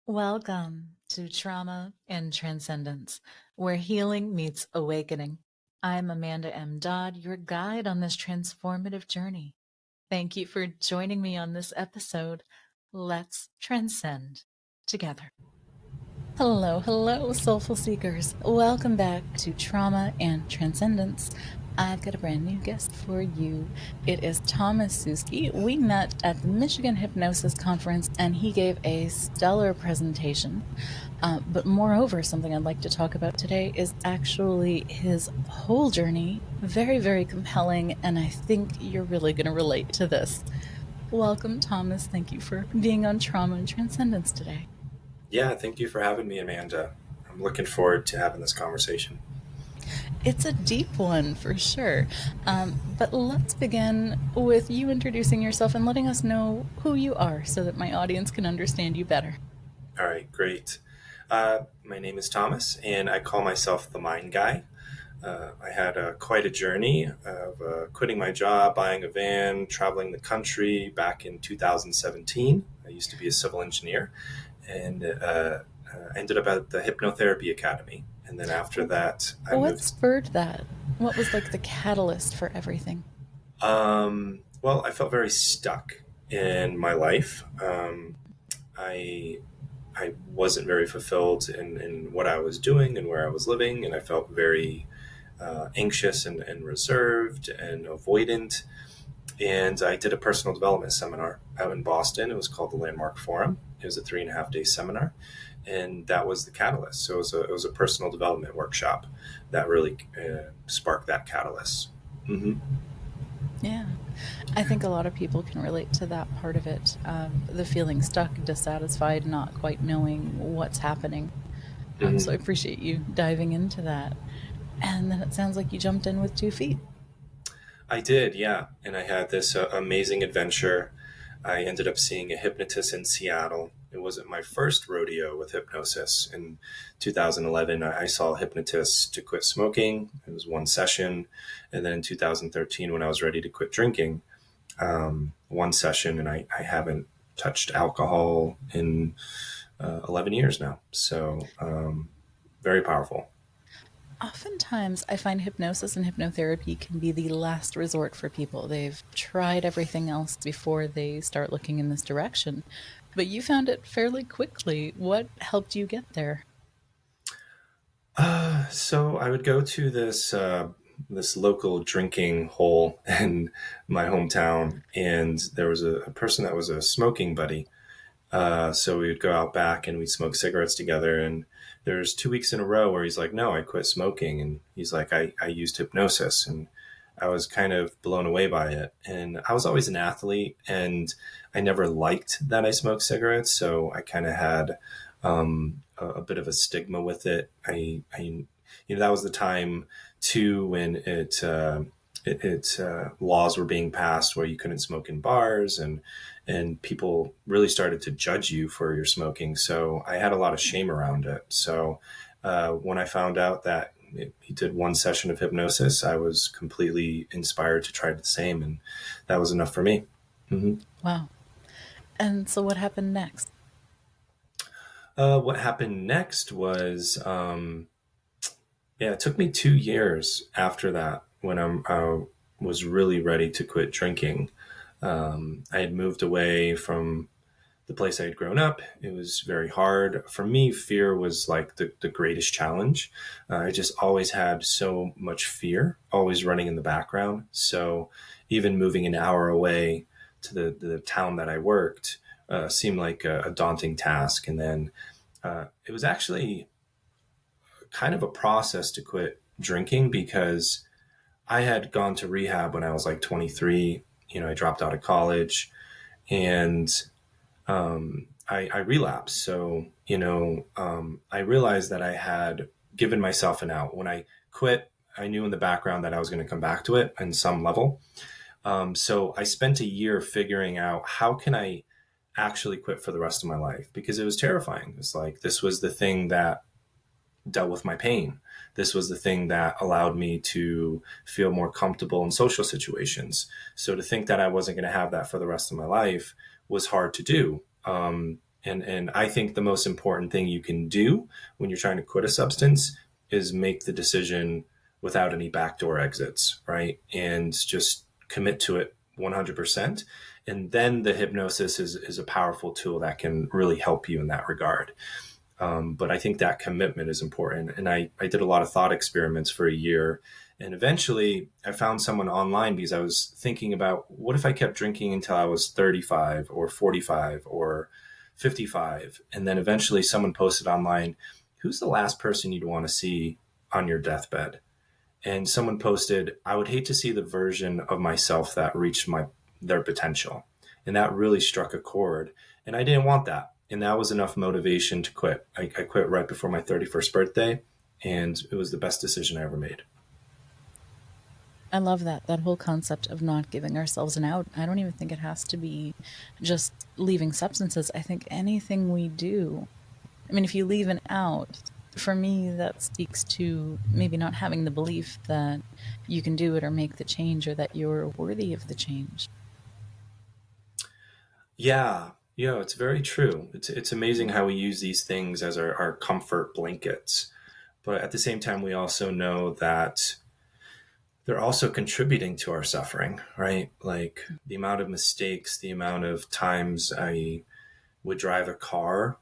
Welcome to Trauma and Transcendence, where healing meets awakening. I'm Amanda M. Dodd, your guide on this transformative journey. Thank you for joining me on this episode. Let's transcend together. Hello, soulful seekers. Welcome back to Trauma and Transcendence. I've got a brand new guest for you. It is Thomas Suski. We met at the Michigan Hypnosis Conference, and he gave a stellar presentation. But moreover, something I'd like to talk about today is actually his whole journey. Very, very compelling, and I think you're really going to relate to this. Welcome, Thomas. Thank you for being on Trauma and Transcendence today. Yeah, thank you for having me, Amanda. I'm looking forward to having this conversation. It's a deep one for sure. But let's begin with you introducing yourself and letting us know who you are so that my audience can understand you better. All right, great. My name is Thomas, and I call myself the Mind Guy. I had quite a journey of quitting my job, buying a van, traveling the country back in 2017. I used to be a civil engineer, and ended up at the Hypnotherapy Academy. And then after that, What spurred that? What was like the catalyst for everything? Well, I felt very stuck in my life. I wasn't very fulfilled in what I was doing and where I was living, and I felt very anxious and reserved and avoidant. And I did a personal development seminar out in Boston. It was called the Landmark Forum. It was a 3.5-day seminar, and that was the catalyst. So it was a personal development workshop that really sparked that catalyst. Mm-hmm. Yeah, I think a lot of people can relate to that part of it. The feeling stuck, dissatisfied, not quite knowing what's happening. So I appreciate you diving into that. And then it sounds like you jumped in with 2 feet. I did, yeah. And I had this amazing adventure. I ended up seeing a hypnotist in Seattle. It wasn't my first rodeo with hypnosis. In 2011, I saw a hypnotist to quit smoking. It was one session. And then in 2013, when I was ready to quit drinking, one session, and I haven't touched alcohol in 11 years now. So very powerful. Oftentimes, I find hypnosis and hypnotherapy can be the last resort for people. They've tried everything else before they start looking in this direction. But you found it fairly quickly. What helped you get there? So I would go to this local drinking hole in my hometown, and there was a person that was a smoking buddy. So we would go out back and we'd smoke cigarettes together. And there's 2 weeks in a row where he's like, "No, I quit smoking." And he's like, I used hypnosis. And I was kind of blown away by it. And I was always an athlete, and I never liked that I smoked cigarettes. So I kind of had a bit of a stigma with it. That was the time too when laws were being passed where you couldn't smoke in bars, and people really started to judge you for your smoking. So I had a lot of shame around it. So when I found out that he did one session of hypnosis, I was completely inspired to try the same, and that was enough for me. Mm-hmm. Wow. And so what happened next? What happened next was, it took me 2 years after that when I was really ready to quit drinking. I had moved away from the place I had grown up. It was very hard. For me, fear was like the greatest challenge. I just always had so much fear, always running in the background. So even moving an hour away to the town that I worked seemed like a daunting task. And then it was actually kind of a process to quit drinking because I had gone to rehab when I was like 23. I dropped out of college, and I relapsed. So, I realized that I had given myself an out. When I quit, I knew in the background that I was going to come back to it on some level. So I spent a year figuring out how can I actually quit for the rest of my life, because it was terrifying. It's like, this was the thing that dealt with my pain. This was the thing that allowed me to feel more comfortable in social situations. So to think that I wasn't going to have that for the rest of my life was hard to do. And I think the most important thing you can do when you're trying to quit a substance is make the decision without any backdoor exits, right? And just commit to it 100%. And then the hypnosis is a powerful tool that can really help you in that regard. But I think that commitment is important. And I did a lot of thought experiments for a year. And eventually I found someone online because I was thinking about what if I kept drinking until I was 35 or 45 or 55. And then eventually someone posted online, who's the last person you'd want to see on your deathbed? And someone posted, I would hate to see the version of myself that reached their potential. And that really struck a chord. And I didn't want that. And that was enough motivation to quit. I quit right before my 31st birthday, and it was the best decision I ever made. I love that whole concept of not giving ourselves an out. I don't even think it has to be just leaving substances. I think anything we do, I mean, if you leave an out, for me, that speaks to maybe not having the belief that you can do it or make the change or that you're worthy of the change. Yeah, it's very true. It's amazing how we use these things as our comfort blankets. But at the same time, we also know that they're also contributing to our suffering, right? Like the amount of mistakes, the amount of times I would drive a car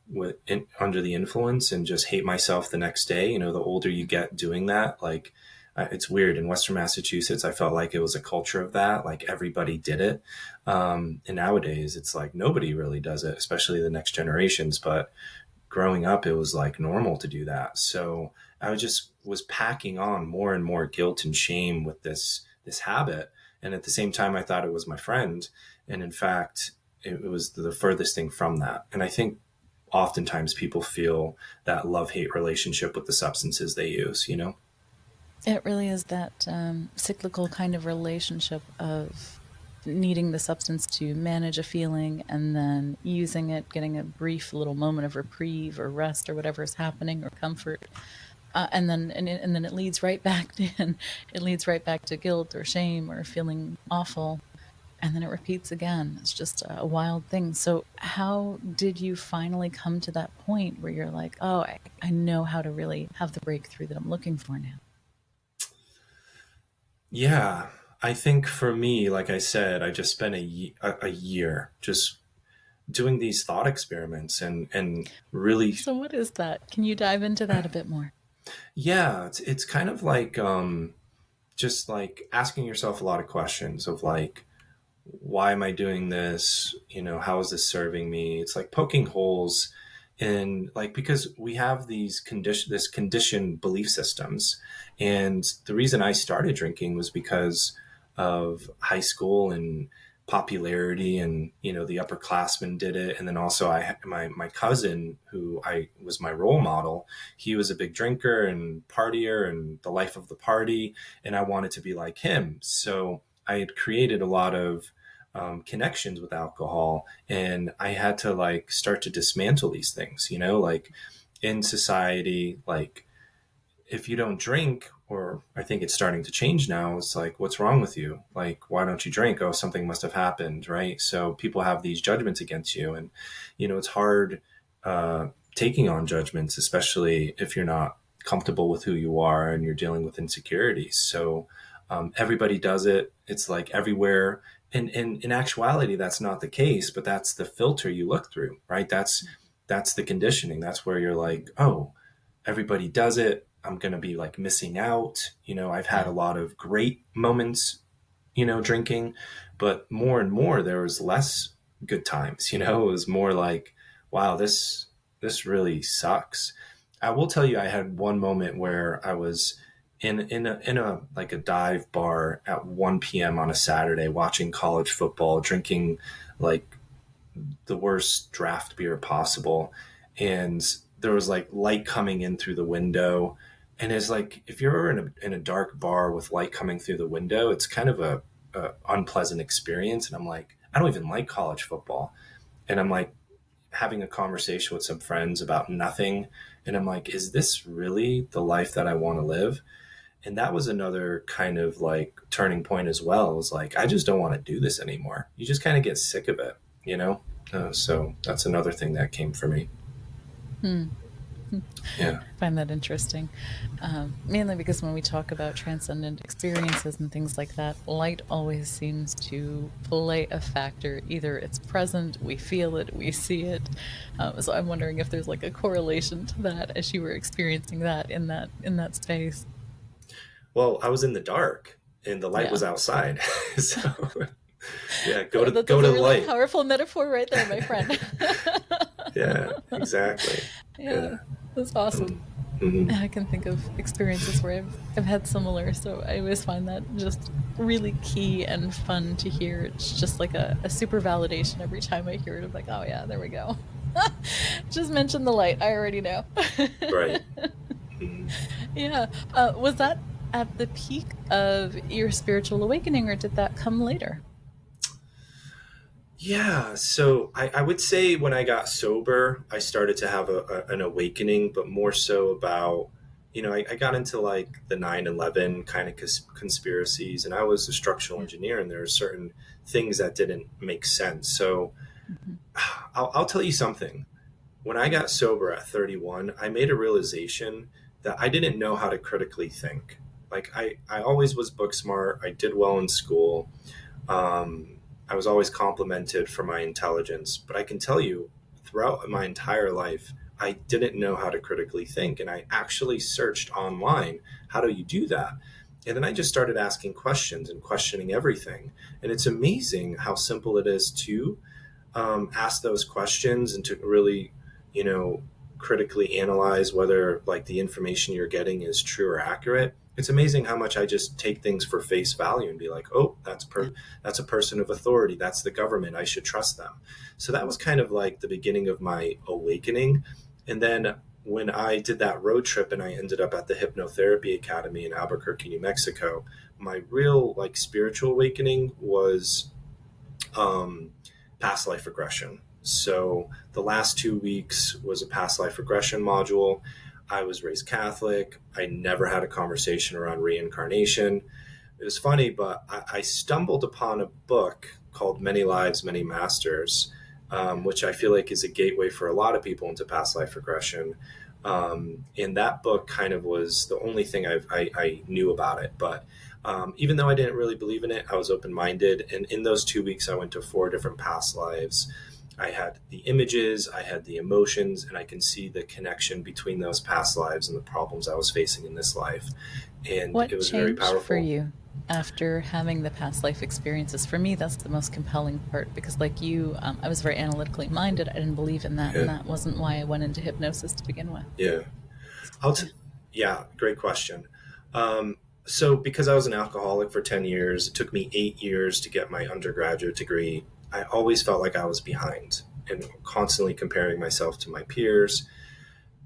under the influence and just hate myself the next day. The older you get doing that, like it's weird. In Western Massachusetts, I felt like it was a culture of that. Like everybody did it. And nowadays it's like nobody really does it, especially the next generations. But growing up, it was like normal to do that. So I was packing on more and more guilt and shame with this habit. And at the same time, I thought it was my friend. And in fact, it was the furthest thing from that. And I think oftentimes people feel that love-hate relationship with the substances they use, It really is that cyclical kind of relationship of needing the substance to manage a feeling and then using it, getting a brief little moment of reprieve or rest or whatever is happening or comfort. And then it leads right back to guilt or shame or feeling awful. And then it repeats again. It's just a wild thing. So how did you finally come to that point where you're like, oh, I know how to really have the breakthrough that I'm looking for now? Yeah, I think for me, like I said, I just spent a year just doing these thought experiments and really, So what is that? Can you dive into that a bit more? yeah, it's kind of like just like asking yourself a lot of questions of like, why am I doing this? How is this serving me? It's like poking holes in like, because we have this conditioned belief systems. And the reason I started drinking was because of high school and popularity, and the upperclassmen did it. And then also my cousin, who I was my role model, he was a big drinker and partier and the life of the party, and I wanted to be like him. So I had created a lot of connections with alcohol, and I had to like start to dismantle these things, like in society, like if you don't drink, or I think it's starting to change now, it's like, what's wrong with you? Like, why don't you drink? Oh, something must have happened, right? So people have these judgments against you, and it's hard taking on judgments, especially if you're not comfortable with who you are and you're dealing with insecurities. So everybody does it. It's like everywhere. And in actuality, that's not the case, but that's the filter you look through, right? That's the conditioning. That's where you're like, oh, everybody does it. I'm going to be like missing out. I've had a lot of great moments, drinking, but more and more there was less good times. It was more like, wow, this really sucks. I will tell you, I had one moment where I was in a like a dive bar at 1 p.m. on a Saturday, watching college football, drinking like the worst draft beer possible, and there was like light coming in through the window. And it's like, if you're in a dark bar with light coming through the window, it's kind of a unpleasant experience. And I'm like, I don't even like college football. And I'm like having a conversation with some friends about nothing. And I'm like, is this really the life that I want to live? And that was another kind of like turning point as well. It was like, I just don't want to do this anymore. You just kind of get sick of it, you know? So that's another thing that came for me. Hmm. Yeah. I find that interesting, mainly because when we talk about transcendent experiences and things like that, light always seems to play a factor. Either it's present, we feel it, we see it. So I'm wondering if there's like a correlation to that as you were experiencing that in that space. Well, I was in the dark and the light Yeah. was outside. So yeah, Well, that, go that's to a the really light. powerful metaphor right there, my friend. Yeah, exactly. Yeah, Yeah. that's awesome. Mm-hmm. I can think of experiences where I've had similar, so I always find that just really key and fun to hear. It's just like a super validation every time I hear it. I'm like, oh yeah, there we go. Just mention the light. I already know. Right. Mm-hmm. Yeah. Was that at the peak of your spiritual awakening, or did that come later? Yeah, so I would say when I got sober, I started to have an awakening, but more so about, I got into like the 9/11 kind of conspiracies, and I was a structural Yeah. engineer, and there are certain things that didn't make sense. So Mhm. I'll tell you something. When I got sober at 31, I made a realization that I didn't know how to critically think. Like I always was book smart, I did well in school. I was always complimented for my intelligence, but I can tell you, throughout my entire life, I didn't know how to critically think. And I actually searched online, how do you do that? And then I just started asking questions and questioning everything. And it's amazing how simple it is to ask those questions and to really, you know, critically analyze whether like the information you're getting is true or accurate. It's amazing how much I just take things for face value and be like, oh, Yeah. that's a person of authority. That's the government. I should trust them. So that was kind of like the beginning of my awakening. And then when I did that road trip and I ended up at the Hypnotherapy Academy in Albuquerque, New Mexico, my real like spiritual awakening was um, past life regression. So the last 2 weeks was a past life regression module. I was raised Catholic. I never had a conversation around reincarnation. It was funny, but I stumbled upon a book called Many Lives, Many Masters, which I feel like is a gateway for a lot of people into past life regression. And that book kind of was the only thing I knew about it. But even though I didn't really believe in it, I was open minded. And in those 2 weeks, I went to 4 different past lives. I had the images, I had the emotions, and I can see the connection between those past lives and the problems I was facing in this life. And it What was very changed for powerful. you after having the past life experiences? For me, that's the most compelling part because, like you, I was very analytically minded. I didn't believe in that, and Yeah. that wasn't why I went into hypnosis to begin with. Yeah. I'll t- yeah, great question. Um, so, because I was an alcoholic for 10 years, it took me 8 years to get my undergraduate degree. I always felt like I was behind and constantly comparing myself to my peers.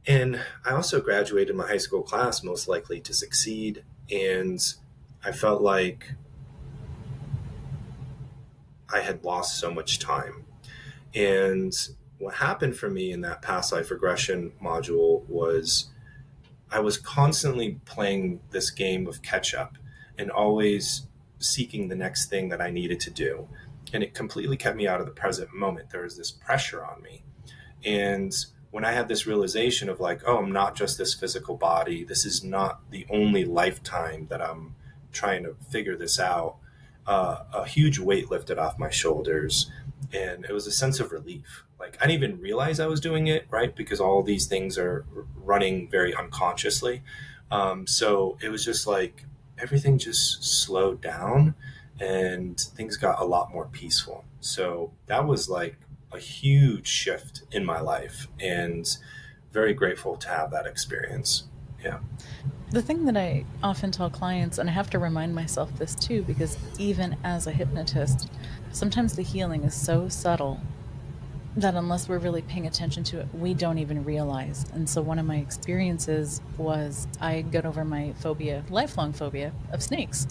And I also graduated my high school class most likely to succeed. And I felt like I had lost so much time. And what happened for me in that past life regression module was I was constantly playing this game of catch up and always seeking the next thing that I needed to do. And it completely kept me out of the present moment. There was this pressure on me. And when I had this realization of like, oh, I'm not just this physical body, this is not the only lifetime that I'm trying to figure this out, a huge weight lifted off my shoulders. And it was a sense of relief. Like, I didn't even realize I was doing it, right? Because all these things are running very unconsciously. So it was just like everything just slowed down and things got a lot more peaceful. So that was like a huge shift in my life and very grateful to have that experience. Yeah. The thing that I often tell clients, and I have to remind myself this too, because even as a hypnotist, sometimes the healing is so subtle that unless we're really paying attention to it, we don't even realize. And so one of my experiences was I got over my phobia, lifelong phobia of snakes.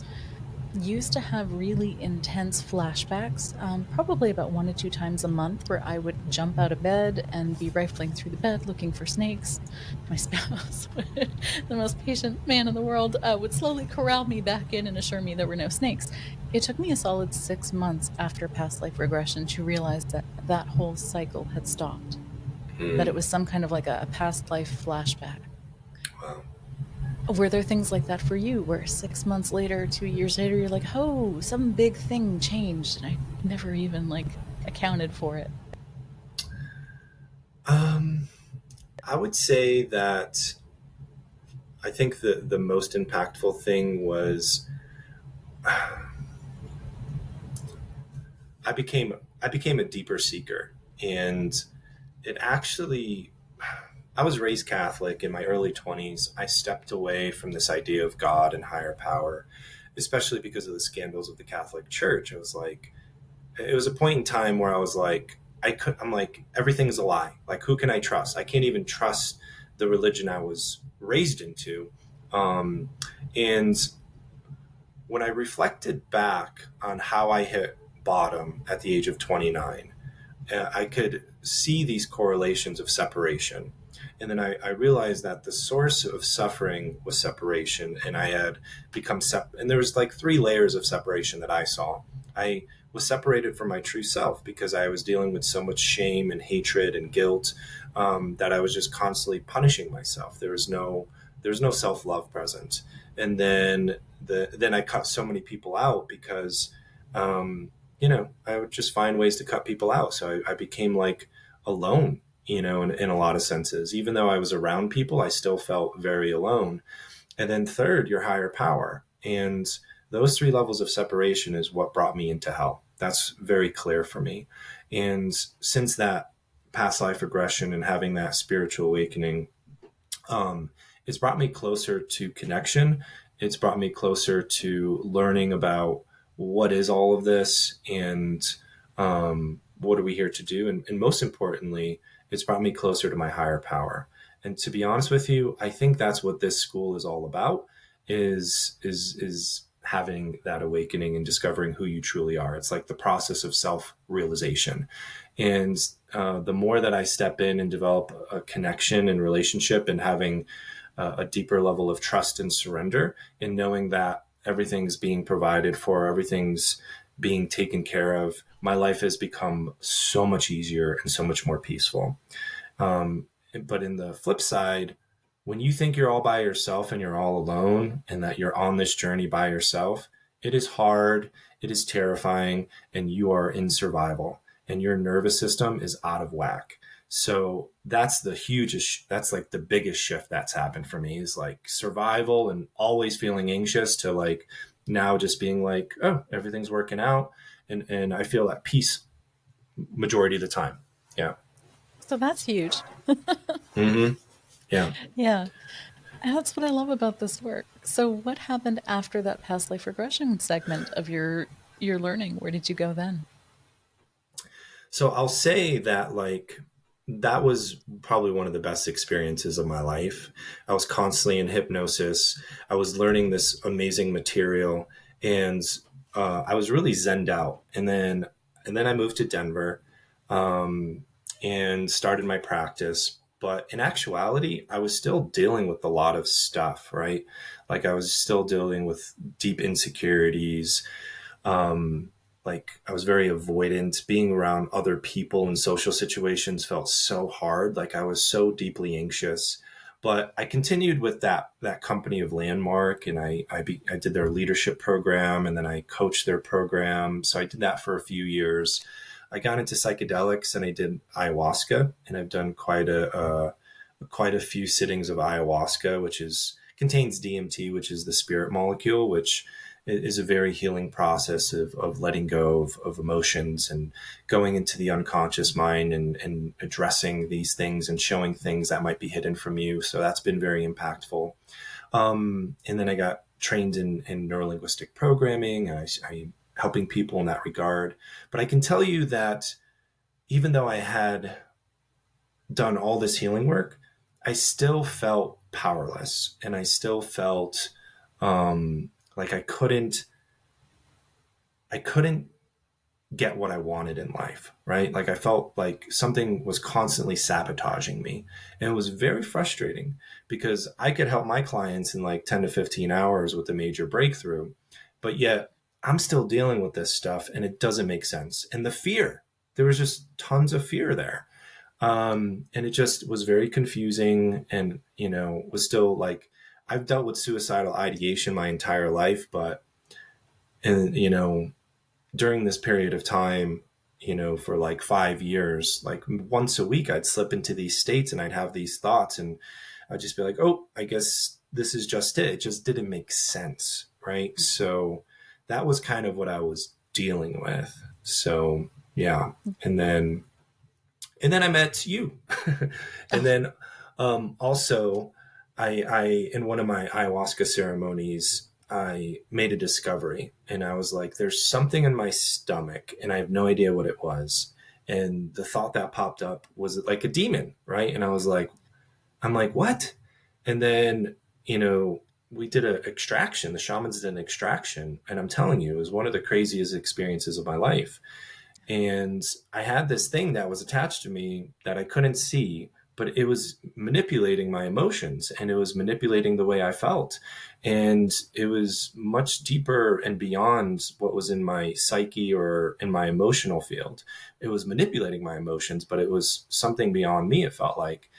used to have really intense flashbacks, probably about 1 to 2 times a month, where I would jump out of bed and be rifling through the bed looking for snakes. My spouse, the most patient man in the world, would slowly corral me back in and assure me there were no snakes. It took me a solid 6 months after past life regression to realize that that whole cycle had stopped, that it was some kind of like a past life flashback. Wow. Were there things like that for you where 6 months later, 2 years later, you're like, oh, some big thing changed and I never even like accounted for it? I would say that I think the most impactful thing was I became a deeper seeker, and it actually I was raised Catholic in my early 20s. I stepped away from this idea of God and higher power, especially because of the scandals of the Catholic Church. It was a point in time where I was like, I'm like, everything's a lie. Like, who can I trust? I can't even trust the religion I was raised into. And when I reflected back on how I hit bottom at the age of 29, I could see these correlations of separation. And then I realized that the source of suffering was separation, and I had become and there was like 3 layers of separation that I saw. I was separated from my true self because I was dealing with so much shame and hatred and guilt, that I was just constantly punishing myself. There was no self-love present. And then I cut so many people out because I would just find ways to cut people out. So I became like alone, in a lot of senses. Even though I was around people, I still felt very alone. And then third, your higher power. And those 3 levels of separation is what brought me into hell. That's very clear for me. And since that past life regression and having that spiritual awakening, it's brought me closer to connection. It's brought me closer to learning about what is all of this, and what are we here to do? And most importantly, it's brought me closer to my higher power. And to be honest with you, I think that's what this school is all about, is having that awakening and discovering who you truly are. It's like the process of self-realization. And the more that I step in and develop a connection and relationship, and having a deeper level of trust and surrender, and knowing that everything's being provided for, everything's being taken care of, my life has become so much easier and so much more peaceful. But in the flip side, when you think you're all by yourself and you're all alone and that you're on this journey by yourself, it is hard, it is terrifying, and you are in survival and your nervous system is out of whack. So that's that's like the biggest shift that's happened for me, is like survival and always feeling anxious to like now just being like, oh, everything's working out. And I feel at peace majority of the time. Yeah. So that's huge. Mm-hmm. Yeah. Yeah. And that's what I love about this work. So what happened after that past life regression segment of your learning? Where did you go then? So I'll say that that was probably one of the best experiences of my life. I was constantly in hypnosis. I was learning this amazing material, and I was really zenned out. And then I moved to Denver, and started my practice. But in actuality, I was still dealing with a lot of stuff, right? Like I was still dealing with deep insecurities. Like I was very avoidant. Being around other people in social situations felt so hard. Like I was so deeply anxious. But I continued with that company of Landmark, and I did their leadership program, and then I coached their program. So I did that for a few years. I got into psychedelics, and I did ayahuasca, and I've done quite a few sittings of ayahuasca, which contains DMT, which is the spirit molecule, which is a very healing process of letting go of emotions and going into the unconscious mind, and addressing these things and showing things that might be hidden from you. So that's been very impactful. And then I got trained in neurolinguistic programming. I helping people in that regard. But I can tell you that even though I had done all this healing work, I still felt powerless, and I still felt like I couldn't I couldn't get what I wanted in life, right? Like I felt like something was constantly sabotaging me. And it was very frustrating because I could help my clients in like 10 to 15 hours with a major breakthrough, but yet I'm still dealing with this stuff and it doesn't make sense. And the fear, there was just tons of fear there. And it just was very confusing and, was still like, I've dealt with suicidal ideation my entire life, but, and, during this period of time, for like 5 years, like once a week, I'd slip into these states and I'd have these thoughts and I'd just be like, oh, I guess this is just it. It just didn't make sense. Right. So that was kind of what I was dealing with. So, yeah. And then I met you. And then also, I in one of my ayahuasca ceremonies, I made a discovery, and I was like, there's something in my stomach, and I have no idea what it was. And the thought that popped up was like a demon, right? And I'm like, what? And then, we did an extraction. The shamans did an extraction, and I'm telling you, it was one of the craziest experiences of my life. And I had this thing that was attached to me that I couldn't see, but it was manipulating my emotions and it was manipulating the way I felt. And it was much deeper and beyond what was in my psyche or in my emotional field. It was manipulating my emotions, but it was something beyond me, it felt like.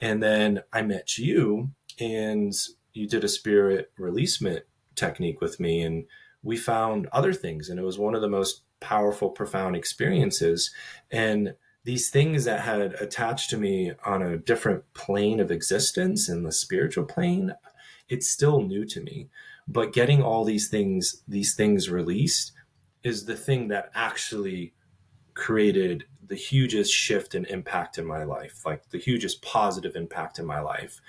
And then I met you and you did a spirit releasement technique with me, and we found other things. And it was one of the most powerful, profound experiences. And these things that had attached to me on a different plane of existence, in the spiritual plane, it's still new to me. But getting all these things released is the thing that actually created the hugest shift and impact in my life, like the hugest positive impact in my life.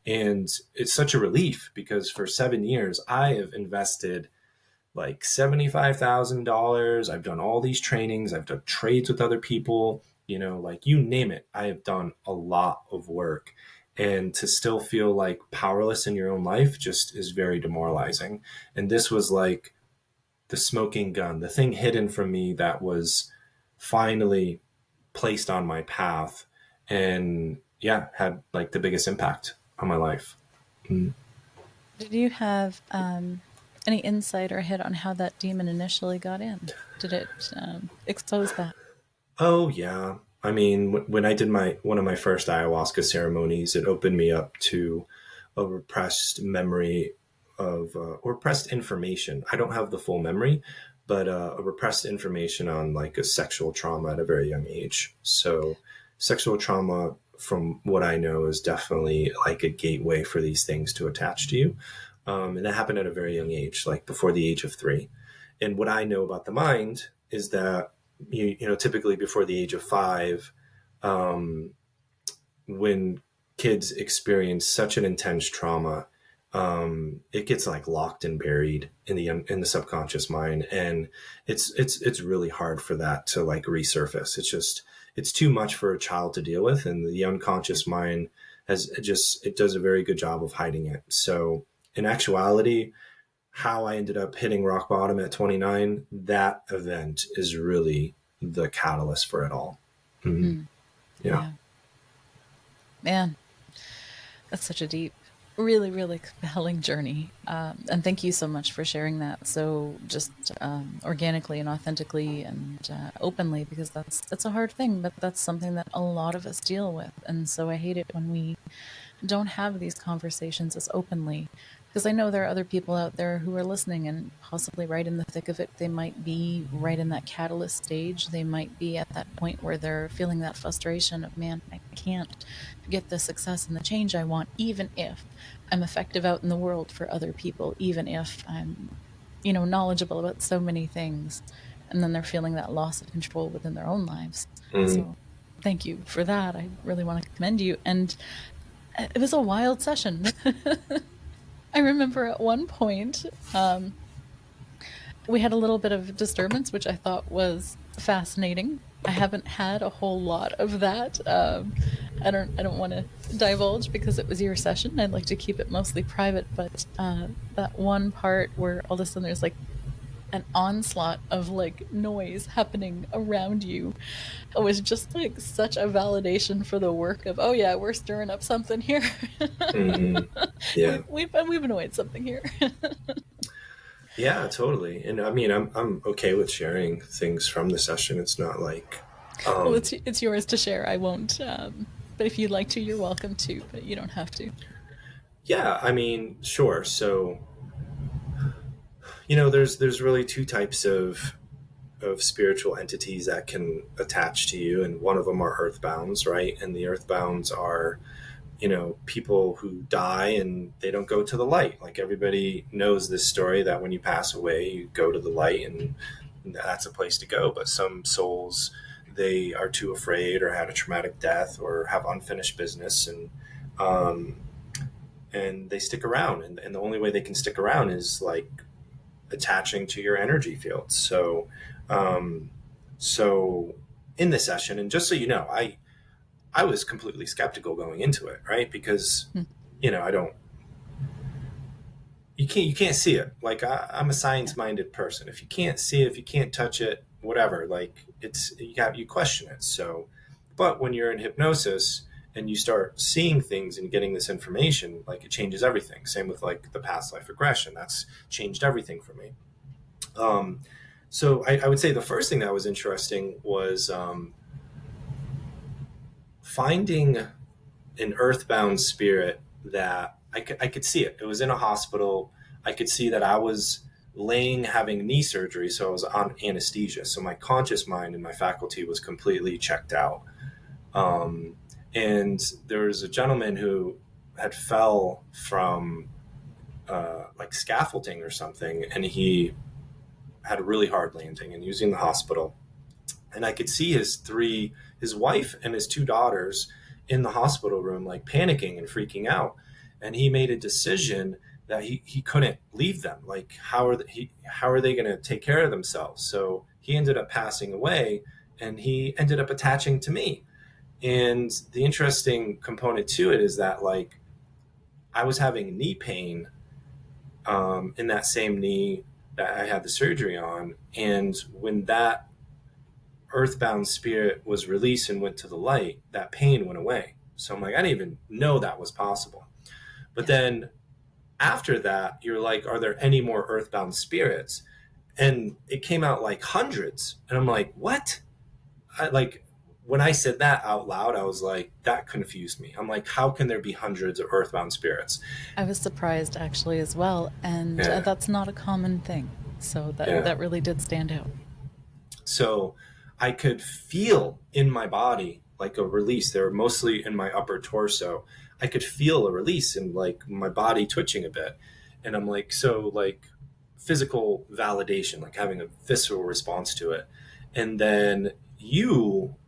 And it's such a relief because for 7 years, I have invested like $75,000. I've done all these trainings. I've done trades with other people, like you name it. I have done a lot of work, and to still feel like powerless in your own life just is very demoralizing. And this was like the smoking gun, the thing hidden from me that was finally placed on my path, and yeah, had like the biggest impact on my life. Mm. Did you have any insight or hit on how that demon initially got in? Did it expose that? Oh yeah. I mean, when I did one of my first ayahuasca ceremonies, it opened me up to a repressed memory of or repressed information. I don't have the full memory, but a repressed information on like a sexual trauma at a very young age. So sexual trauma, from what I know, is definitely like a gateway for these things to attach to you. And that happened at a very young age, like before the age of 3. And what I know about the mind is that typically before the age of 5, when kids experience such an intense trauma, it gets like locked and buried in the subconscious mind, and it's really hard for that to like resurface. It's too much for a child to deal with, and the unconscious mind it does a very good job of hiding it. So in actuality, how I ended up hitting rock bottom at 29, that event is really the catalyst for it all. Mm-hmm. Yeah. Man, that's such a deep, really, really compelling journey. And thank you so much for sharing that so just organically and authentically and openly, because that's a hard thing, but that's something that a lot of us deal with. And so I hate it when we don't have these conversations as openly, because I know there are other people out there who are listening and possibly right in the thick of it. They might be right in that catalyst stage. They might be at that point where they're feeling that frustration of, man, I can't get the success and the change I want, even if I'm effective out in the world for other people, even if I'm, knowledgeable about so many things. And then they're feeling that loss of control within their own lives. Mm-hmm. So thank you for that. I really want to commend you. And it was a wild session. I remember at one point, we had a little bit of disturbance, which I thought was fascinating. I haven't had a whole lot of that. I don't want to divulge because it was your session. I'd like to keep it mostly private, but that one part where all of a sudden there's like an onslaught of like noise happening around you. It was just like such a validation for the work of, oh yeah, we're stirring up something here. Mm-hmm. Yeah. We've annoyed something here. Yeah, totally. And I mean, I'm okay with sharing things from the session. It's not like, Well, um, it's yours to share. I won't. But if you'd like to, you're welcome to. But you don't have to. yeah, I mean, sure. So, there's really two types of spiritual entities that can attach to you, and one of them are earthbounds, right? And the earthbounds are, people who die and they don't go to the light. Like everybody knows this story that when you pass away, you go to the light, and that's a place to go. But some souls, they are too afraid or had a traumatic death or have unfinished business, um, and they stick around. And the only way they can stick around is like attaching to your energy field. Um, so in the session, and just so you know, I was completely skeptical going into it, right? Because, I don't, you can't see it. Like I'm a science minded person. If you can't see it, if you can't touch it, whatever, like you question it. So, but when you're in hypnosis and you start seeing things and getting this information, like it changes everything. Same with like the past life regression. That's changed everything for me. So I would say the first thing that was interesting was finding an earthbound spirit that I could see it. It was in a hospital. I could see that I was having knee surgery, so I was on anesthesia. So my conscious mind and my faculty was completely checked out. And there was a gentleman who had fell from like scaffolding or something, and he had a really hard landing and he was in the hospital. And I could see his wife and his two daughters in the hospital room, like panicking and freaking out. And he made a decision that he couldn't leave them. Like, how are they going to take care of themselves? So he ended up passing away, and he ended up attaching to me. And the interesting component to it is that, like, I was having knee pain in that same knee that I had the surgery on. And when that earthbound spirit was released and went to the light, that pain went away. So I'm like, I didn't even know that was possible. But then after that, you're like, are there any more earthbound spirits? And it came out like hundreds. And I'm like, what? When I said that out loud, I was like, that confused me. I'm like, how can there be hundreds of earthbound spirits? I was surprised actually as well. And that's not a common thing. So that really did stand out. So I could feel in my body like a release. They were mostly in my upper torso. I could feel a release and like my body twitching a bit. And I'm like, so like physical validation, like having a visceral response to it. And then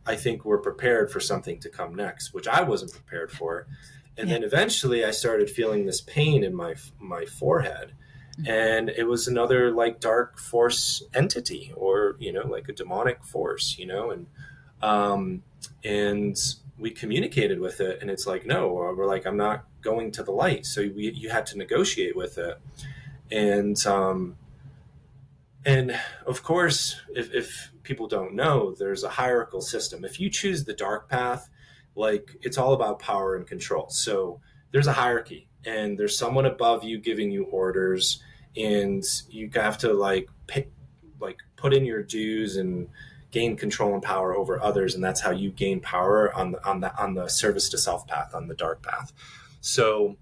I think, were prepared for something to come next, which I wasn't prepared for. And then eventually I started feeling this pain in my forehead. And it was another like dark force entity, or, like a demonic force, and we communicated with it, and it's like, no, we're like, I'm not going to the light. So you had to negotiate with it. And of course, if people don't know, there's a hierarchical system. If you choose the dark path, like, it's all about power and control. So there's a hierarchy, and there's someone above you giving you orders, and you have to put in your dues and gain control and power over others. And that's how you gain power on the service to self path, on the dark path. So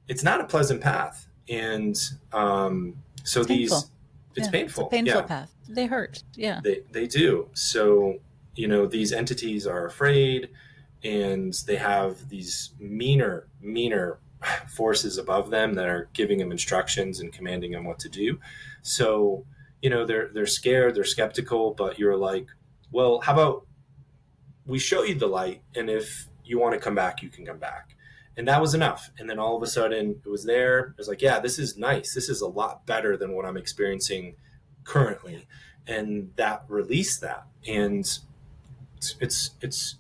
it's not a pleasant path. And so it's painful. It's a painful path. They hurt. Yeah. They do. So, these entities are afraid, and they have these meaner forces above them that are giving them instructions and commanding them what to do. So, they're scared, they're skeptical, but you're like, well, how about we show you the light, and if you want to come back, you can come back. And that was enough. And then all of a sudden it was there. It was like, yeah, this is nice. This is a lot better than what I'm experiencing currently. And that released that. And it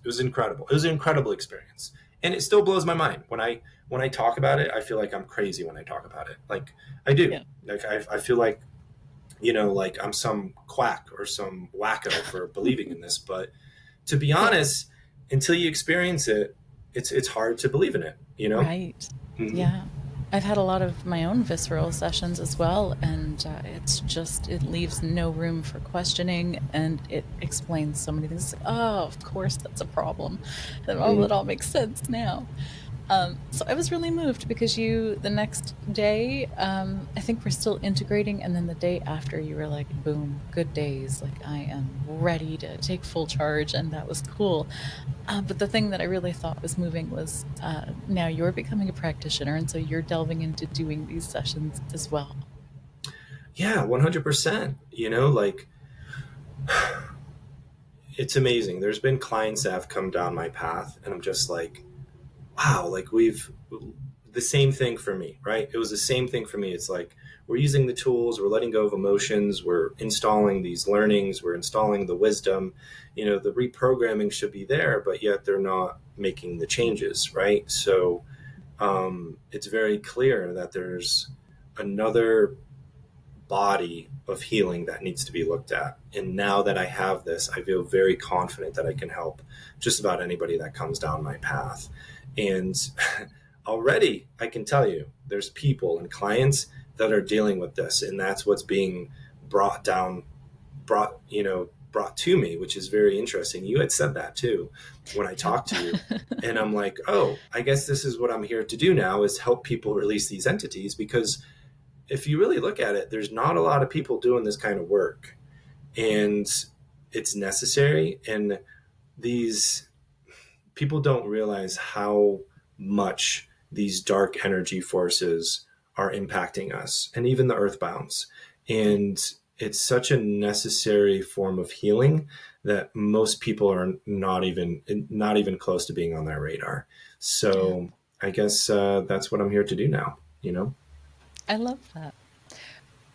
was incredible. It was an incredible experience. And it still blows my mind. When I talk about it, I feel like I'm crazy when I talk about it. Like, I do. Yeah. Like, I feel like like I'm some quack or some wacko for believing in this. But to be Yeah. honest, until you experience it, it's hard to believe in it, Right. Mm-hmm. Yeah. I've had a lot of my own visceral sessions as well, and it leaves no room for questioning, and it explains so many things. It's like, oh, of course that's a problem. Then, oh, it all makes sense now. So I was really moved because the next day, I think we're still integrating. And then the day after, you were like, boom, good days. Like, I am ready to take full charge. And that was cool. But the thing that I really thought was moving was now you're becoming a practitioner. And so you're delving into doing these sessions as well. Yeah, 100%. Like it's amazing. There's been clients that have come down my path, and I'm just like, wow, like the same thing for me, right? It was the same thing for me. It's like we're using the tools, we're letting go of emotions, we're installing these learnings, we're installing the wisdom. The reprogramming should be there, but yet they're not making the changes, right? So it's very clear that there's another body of healing that needs to be looked at. And now that I have this, I feel very confident that I can help just about anybody that comes down my path. And already I can tell you there's people and clients that are dealing with this, and that's what's being brought to me, which is very interesting. You had said that too when I talked to you. And I'm like, oh, I guess this is what I'm here to do now, is help people release these entities, because if you really look at it, there's not a lot of people doing this kind of work, and it's necessary. And these people don't realize how much these dark energy forces are impacting us, and even the earthbounds. And it's such a necessary form of healing that most people are not even close to being on their radar. So I guess that's what I'm here to do now. I love that.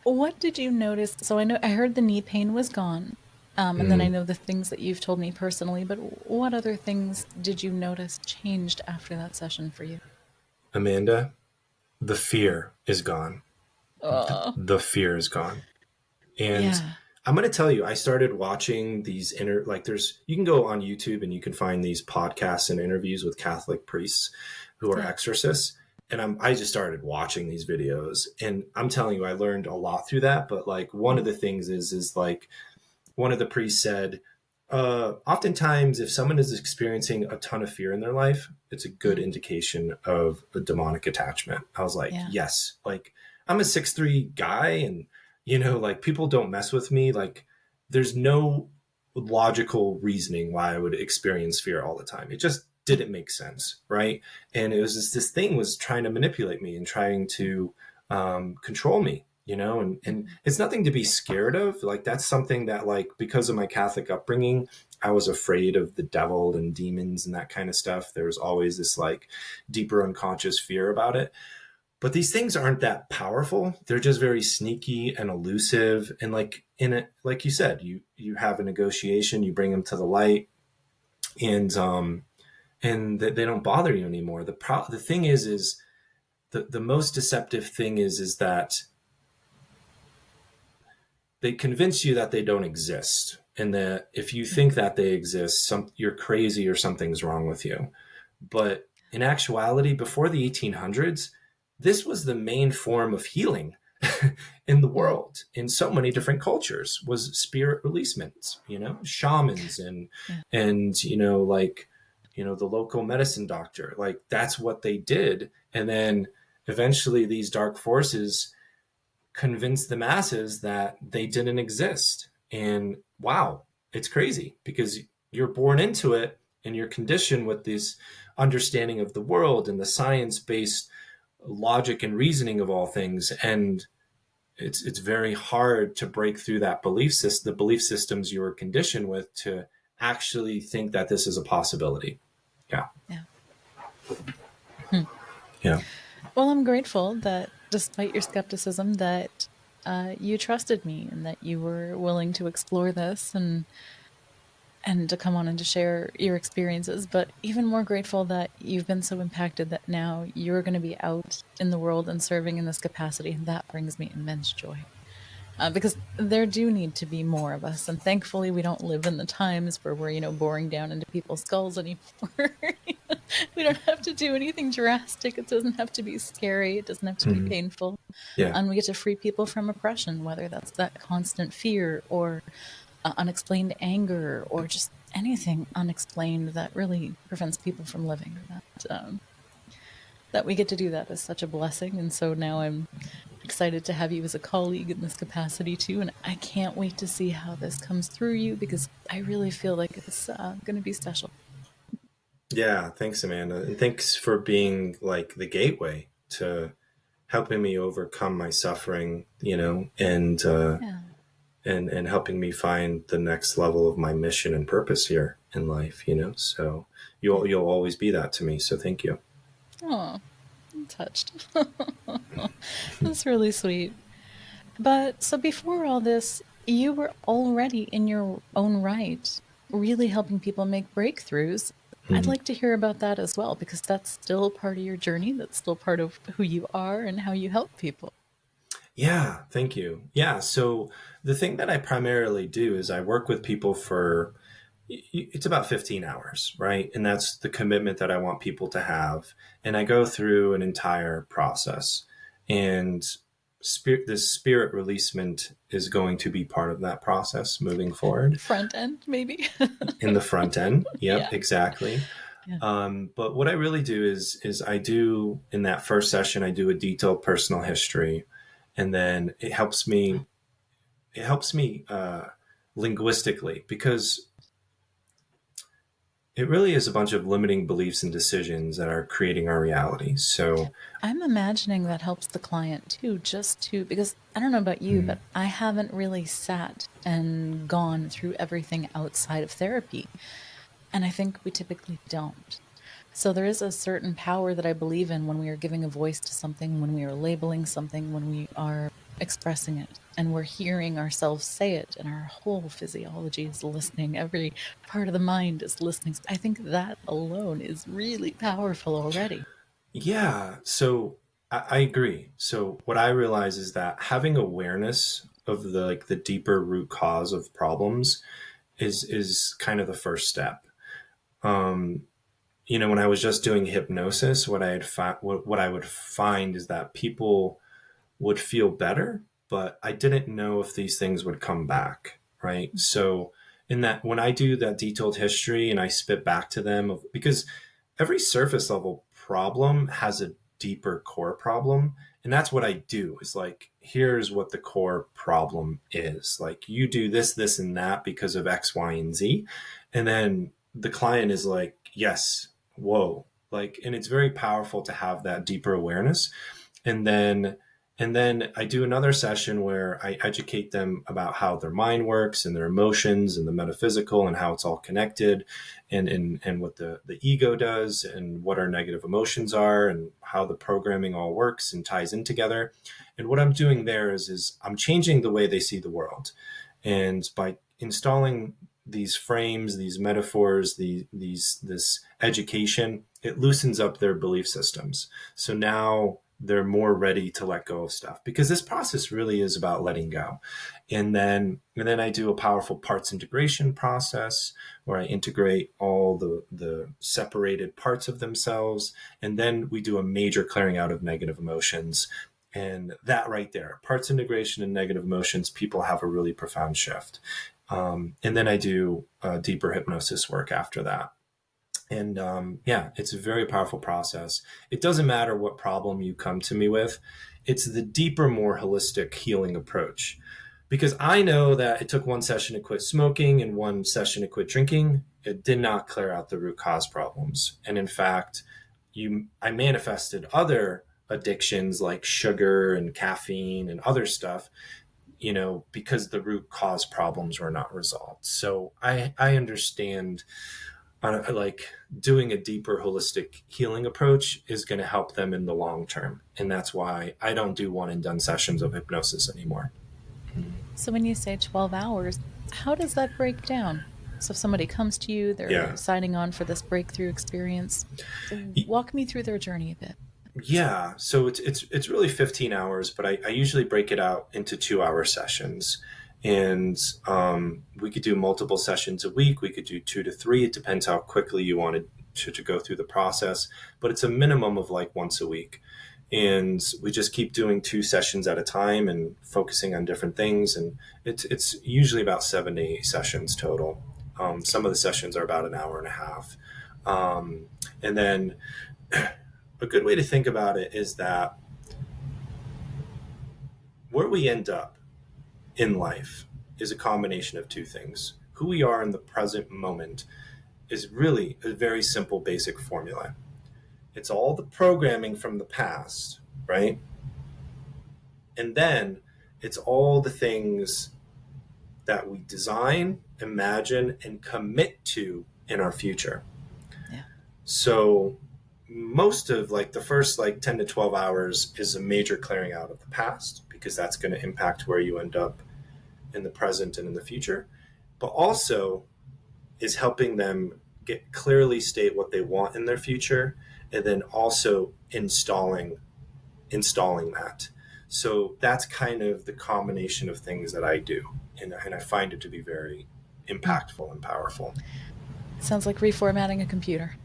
What did you notice? So I heard the knee pain was gone. And then I Mm. know the things that you've told me personally, but what other things did you notice changed after that session for you? Amanda, the fear is gone. Oh, The fear is gone. And yeah. I'm going to tell you, I started watching these you can go on YouTube and you can find these podcasts and interviews with Catholic priests who are Yeah. exorcists. And I just started watching these videos, and I'm telling you, I learned a lot through that. But like one of the things is like one of the priests said, oftentimes if someone is experiencing a ton of fear in their life, it's a good Mm, indication of a demonic attachment. I was like, yeah. yes, like I'm a 6'3" guy, and like people don't mess with me. Like there's no logical reasoning why I would experience fear all the time. It just didn't make sense, right? And it was this thing was trying to manipulate me and trying to control me, and Mm, it's nothing to be scared of. Like that's something that, like, because of my Catholic upbringing, I was afraid of the devil and demons and that kind of stuff. There was always this like deeper unconscious fear about it. But these things aren't that powerful. They're just very sneaky and elusive. And like in it, like you said, you have a negotiation, you bring them to the light, and they don't bother you anymore. The thing is the most deceptive thing is that they convince you that they don't exist, and that if you mm, think that they exist, you're crazy or something's wrong with you. But in actuality, before the 1800s, this was the main form of healing in the mm, world, in so many different cultures, was spirit releasements, shamans, and yeah. like the local medicine doctor. Like that's what they did. And then eventually these dark forces convince the masses that they didn't exist. And wow, it's crazy because you're born into it and you're conditioned with this understanding of the world and the science based logic and reasoning of all things. And it's very hard to break through that belief system, the belief systems you were conditioned with, to actually think that this is a possibility. Yeah. Yeah. Hmm. Yeah. Well, I'm grateful that despite your skepticism, that you trusted me and that you were willing to explore this and to come on and to share your experiences. But even more grateful that you've been so impacted that now you're going to be out in the world and serving in this capacity. And that brings me immense joy. because there do need to be more of us. And thankfully, we don't live in the times where we're, boring down into people's skulls anymore. We don't have to do anything drastic. It doesn't have to be scary. It doesn't have to be Mhm. painful. Yeah. And we get to free people from oppression, whether that's that constant fear or unexplained anger or just anything unexplained that really prevents people from living. That we get to do that is such a blessing. And so now I'm excited to have you as a colleague in this capacity too. And I can't wait to see how this comes through you, because I really feel like it's going to be special. Yeah. Thanks, Amanda. And thanks for being like the gateway to helping me overcome my suffering, and Yeah. and helping me find the next level of my mission and purpose here in life, So you'll always be that to me. So thank you. Oh, I'm touched. That's really sweet. But so before all this, you were already in your own right, really helping people make breakthroughs. I'd Mhm. like to hear about that as well, because that's still part of your journey. That's still part of who you are and how you help people. Yeah, thank you. Yeah, so the thing that I primarily do is I work with people for it's about 15 hours, right? And that's the commitment that I want people to have. And I go through an entire process. And this spirit releasement is going to be part of that process moving forward Front end, maybe. in the front end. Yeah. Yep, exactly. Yeah. But what I really do is I do in that first session, I do a detailed personal history, and then it helps me linguistically, because it really is a bunch of limiting beliefs and decisions that are creating our reality. So, I'm imagining that helps the client too, because I don't know about you, mm, but I haven't really sat and gone through everything outside of therapy. And I think we typically don't. So there is a certain power that I believe in when we are giving a voice to something, when we are labeling something, when we are expressing it, and we're hearing ourselves say it, and our whole physiology is listening. Every part of the mind is listening. I think that alone is really powerful already. yeah, so I agree. So what I realize is that having awareness of the deeper root cause of problems is kind of the first step. Um, when I was just doing hypnosis, what I would find is that people would feel better, but I didn't know if these things would come back, right? So in that, when I do that detailed history and I spit back to them, because every surface level problem has a deeper core problem. And that's what I do, is like, here's what the core problem is. Like, you do this, this, and that because of X, Y, and Z. And then the client is like, yes, whoa. Like, and it's very powerful to have that deeper awareness. And then I do another session where I educate them about how their mind works and their emotions and the metaphysical and how it's all connected, and what the ego does and what our negative emotions are and how the programming all works and ties in together. And what I'm doing there is I'm changing the way they see the world. And by installing these frames, these metaphors, this education, it loosens up their belief systems. So now they're more ready to let go of stuff, because this process really is about letting go. And then I do a powerful parts integration process where I integrate all the separated parts of themselves. And then we do a major clearing out of negative emotions. And that right there, parts integration and negative emotions, people have a really profound shift. And then I do deeper hypnosis work after that. And yeah, it's a very powerful process. It doesn't matter what problem you come to me with, it's the deeper, more holistic healing approach. Because I know that it took one session to quit smoking and one session to quit drinking. It did not clear out the root cause problems. And in fact, I manifested other addictions like sugar and caffeine and other stuff, because the root cause problems were not resolved. So I understand, like, doing a deeper holistic healing approach is going to help them in the long term. And that's why I don't do one and done sessions of hypnosis anymore. So when you say 12 hours, how does that break down? So if somebody comes to you, they're Yeah. signing on for this breakthrough experience. So walk me through their journey a bit. Yeah, so it's really 15 hours, but I usually break it out into 2 hour sessions. And we could do multiple sessions a week. We could do 2 to 3. It depends how quickly you wanted to go through the process, but it's a minimum of like once a week. And we just keep doing 2 sessions at a time and focusing on different things. And it's usually about 7 to 8 sessions total. Some of the sessions are about an hour and a half. And then a good way to think about it is that where we end up in life is a combination of two things. Who we are in the present moment is really a very simple, basic formula. It's all the programming from the past, right? And then it's all the things that we design, imagine, and commit to in our future. Yeah. So most of like the first like 10 to 12 hours is a major clearing out of the past, because that's going to impact where you end up in the present and in the future, but also is helping them get clearly state what they want in their future, and then also installing that. So that's kind of the combination of things that I do, and I find it to be very impactful and powerful. Sounds like reformatting a computer.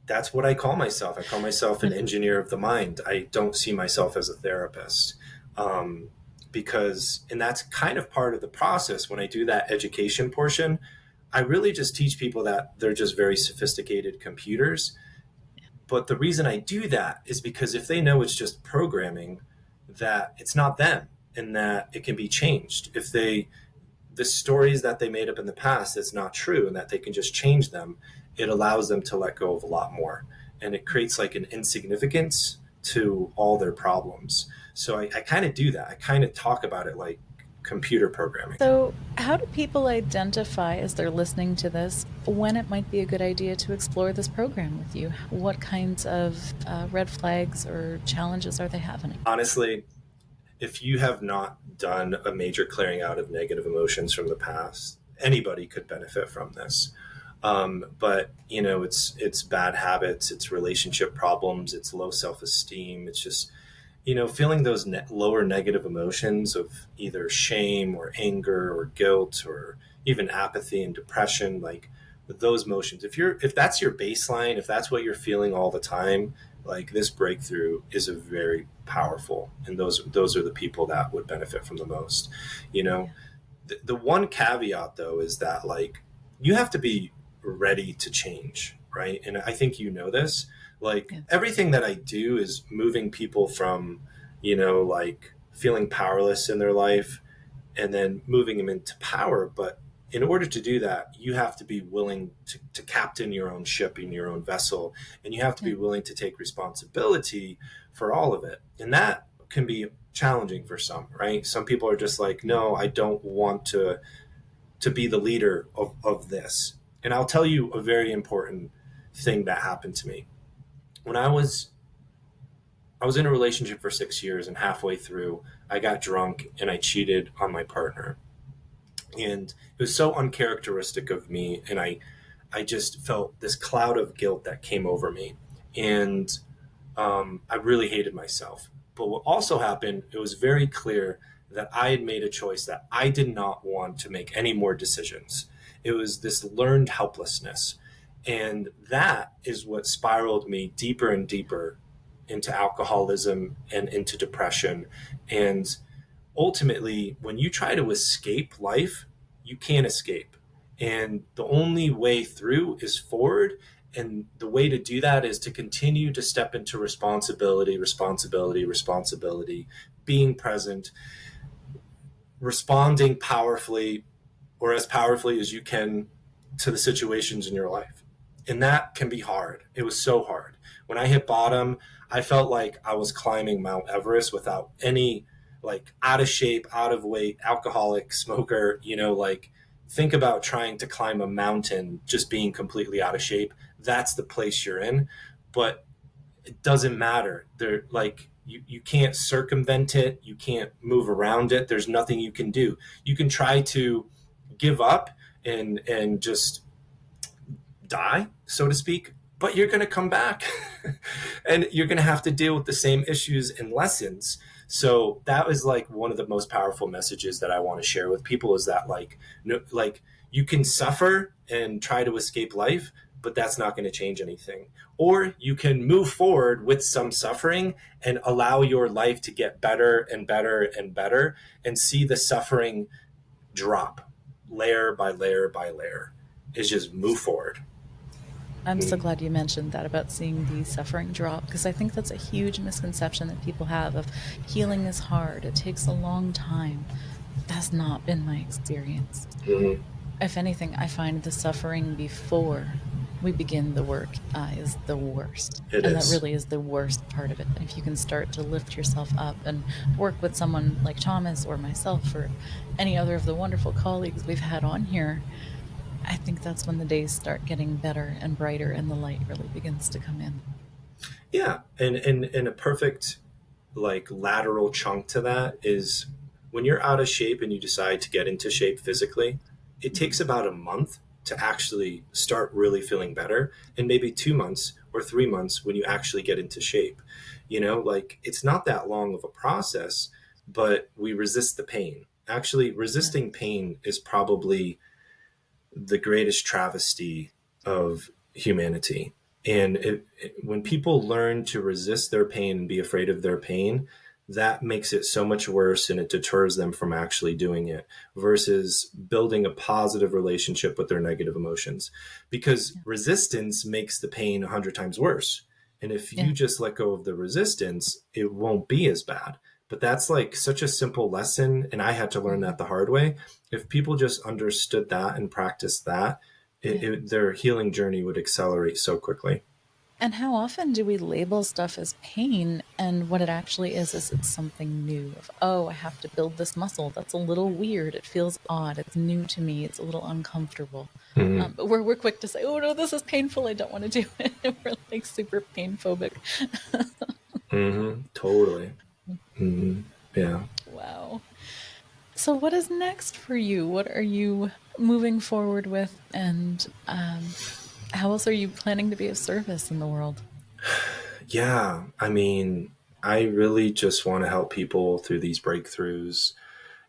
That's what I call myself. I call myself an engineer of the mind. I don't see myself as a therapist. Because, and that's kind of part of the process. When I do that education portion, I really just teach people that they're just very sophisticated computers. But the reason I do that is because if they know it's just programming, that it's not them, and that it can be changed. If the stories that they made up in the past, it's not true, and that they can just change them, it allows them to let go of a lot more. And it creates like an insignificance to all their problems. So I kind of do that. I kind of talk about it like computer programming. So how do people identify, as they're listening to this, when it might be a good idea to explore this program with you? What kinds of red flags or challenges are they having? Honestly, if you have not done a major clearing out of negative emotions from the past, anybody could benefit from this. But you know, it's bad habits, it's relationship problems, it's low self-esteem. It's just, you know, feeling those lower negative emotions of either shame or anger or guilt or even apathy and depression, like those emotions. If that's your baseline, if that's what you're feeling all the time, like this breakthrough is a very powerful, and those are the people that would benefit from the most. You know, the one caveat though is that like you have to be ready to change, right? And I think you know this. Like everything that I do is moving people from, you know, like feeling powerless in their life and then moving them into power. But in order to do that, you have to be willing to captain your own ship in your own vessel, and you have to be willing to take responsibility for all of it. And that can be challenging for some, right? Some people are just like, no, I don't want to be the leader of this. And I'll tell you a very important thing that happened to me. When I was in a relationship for 6 years, and halfway through, I got drunk and I cheated on my partner. And it was so uncharacteristic of me, and I just felt this cloud of guilt that came over me. And I really hated myself. But what also happened, it was very clear that I had made a choice that I did not want to make any more decisions. It was this learned helplessness. And that is what spiraled me deeper and deeper into alcoholism and into depression. And ultimately, when you try to escape life, you can't escape. And the only way through is forward. And the way to do that is to continue to step into responsibility, being present, responding powerfully, or as powerfully as you can, to the situations in your life. And that can be hard. It was so hard. When I hit bottom, I felt like I was climbing Mount Everest without any, like, out of shape, out of weight, alcoholic, smoker, you know, like, think about trying to climb a mountain just being completely out of shape. That's the place you're in. But it doesn't matter. They're like, you can't circumvent it. You can't move around it. There's nothing you can do. You can try to give up and just die, so to speak. but you're going to come back and you're going to have to deal with the same issues and lessons. So that was like one of the most powerful messages that I want to share with people, is that like, no, like you can suffer and try to escape life, but that's not going to change anything. Or you can move forward with some suffering and allow your life to get better and better and better, and see the suffering drop layer by layer by layer. Is just move forward. I'm so glad you mentioned that about seeing the suffering drop, because I think that's a huge misconception that people have of healing is hard. It takes a long time. That's not been my experience. Mm-hmm. If anything, I find the suffering before we begin the work is the worst. That really is the worst part of it. If you can start to lift yourself up and work with someone like Thomas or myself or any other of the wonderful colleagues we've had on here, I think that's when the days start getting better and brighter and the light really begins to come in. Yeah. And a perfect like lateral chunk to that is when you're out of shape and you decide to get into shape physically, it takes about a month to actually start really feeling better, and maybe 2 months or 3 months when you actually get into shape. You know, like it's not that long of a process, but we resist the pain. Actually, resisting pain is probably the greatest travesty of humanity. And when people learn to resist their pain and be afraid of their pain, that makes it so much worse, and it deters them from actually doing it, versus building a positive relationship with their negative emotions. Because resistance makes the pain 100 times worse. And if you just let go of the resistance, it won't be as bad. But that's like such a simple lesson. And I had to learn that the hard way. If people just understood that and practiced that, their healing journey would accelerate so quickly. And how often do we label stuff as pain, and what it actually is it's something new of, oh, I have to build this muscle. That's a little weird. It feels odd. It's new to me. It's a little uncomfortable. Mm-hmm. But we're quick to say, oh no, this is painful. I don't want to do it. We're like super pain phobic. Mm-hmm. Totally. Mm-hmm. Yeah. Wow. So what is next for you? What are you moving forward with? And how else are you planning to be of service in the world? Yeah. I mean, I really just want to help people through these breakthroughs.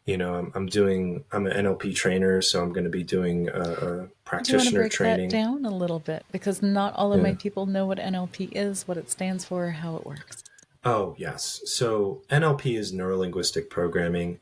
You know, I'm an NLP trainer, so I'm going to be doing a Do you want to practitioner break training. that down a little bit? Because not all of my people know what NLP is, what it stands for, how it works. Oh, yes. So NLP is neuro-linguistic programming.